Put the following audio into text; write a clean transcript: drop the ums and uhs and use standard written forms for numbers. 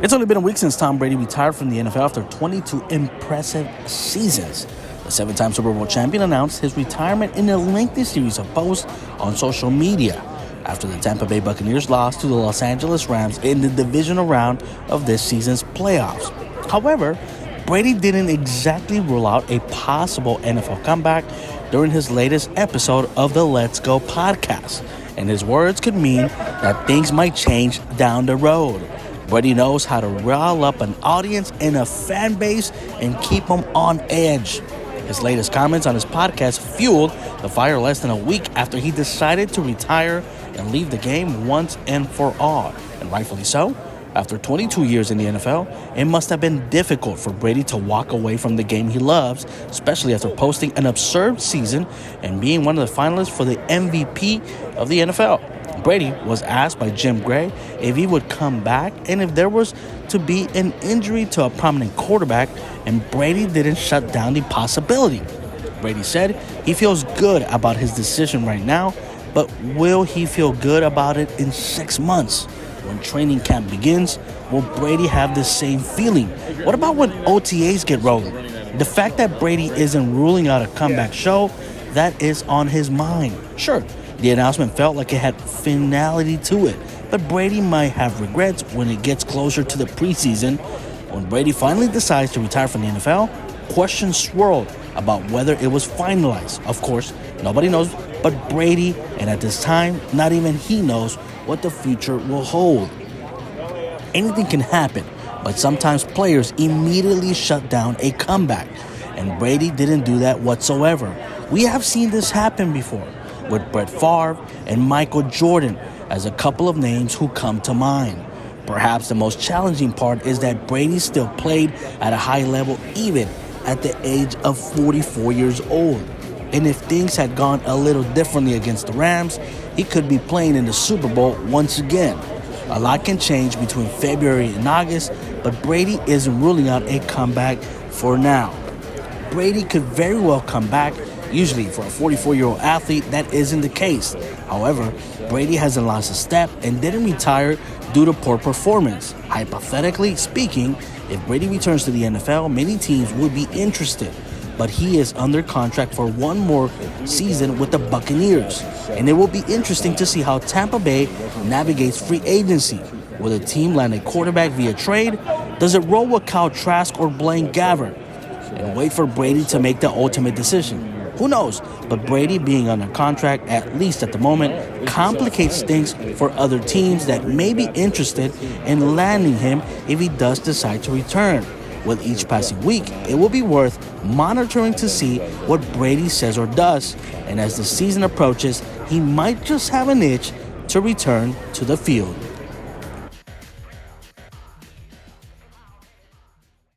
It's only been a week since Tom Brady retired from the NFL after 22 impressive seasons. The seven-time Super Bowl champion announced his retirement in a lengthy series of posts on social media after the Tampa Bay Buccaneers lost to the Los Angeles Rams in the divisional round of this season's playoffs. However, Brady didn't exactly rule out a possible NFL comeback during his latest episode of the Let's Go podcast, and his words could mean that things might change down the road. Brady knows how to rile up an audience and a fan base and keep them on edge. His latest comments on his podcast fueled the fire less than a week after he decided to retire and leave the game once and for all, and rightfully so. After 22 years in the NFL, it must have been difficult for Brady to walk away from the game he loves, especially after posting an absurd season and being one of the finalists for the MVP of the NFL. Brady was asked by Jim Gray if he would come back and if there was to be an injury to a prominent quarterback, and Brady didn't shut down the possibility. Brady said he feels good about his decision right now, but will he feel good about it in 6 months? When training camp begins, will Brady have the same feeling? What about when OTAs get rolling? The fact that Brady isn't ruling out a comeback show that is on his mind. Sure, the announcement felt like it had finality to it, but Brady might have regrets when it gets closer to the preseason. When Brady finally decides to retire from the NFL, questions swirled about whether it was finalized. Of course, nobody knows but Brady, and at this time, not even he knows what the future will hold. Anything can happen, but sometimes players immediately shut down a comeback, and Brady didn't do that whatsoever. We have seen this happen before, with Brett Favre and Michael Jordan as a couple of names who come to mind. Perhaps the most challenging part is that Brady still played at a high level even at the age of 44 years old. And if things had gone a little differently against the Rams, he could be playing in the Super Bowl once again. A lot can change between February and August, but Brady isn't ruling out a comeback for now. Brady could very well come back. Usually for a 44-year-old athlete, that isn't the case. However, Brady hasn't lost a step and didn't retire due to poor performance. Hypothetically speaking, if Brady returns to the NFL, many teams would be interested. But he is under contract for one more season with the Buccaneers. And it will be interesting to see how Tampa Bay navigates free agency. Will the team land a quarterback via trade? Does it roll with Kyle Trask or Blaine Gabbert? And wait for Brady to make the ultimate decision? Who knows? But Brady being under contract, at least at the moment, complicates things for other teams that may be interested in landing him if he does decide to return. With each passing week, it will be worth monitoring to see what Brady says or does, and as the season approaches, he might just have an itch to return to the field.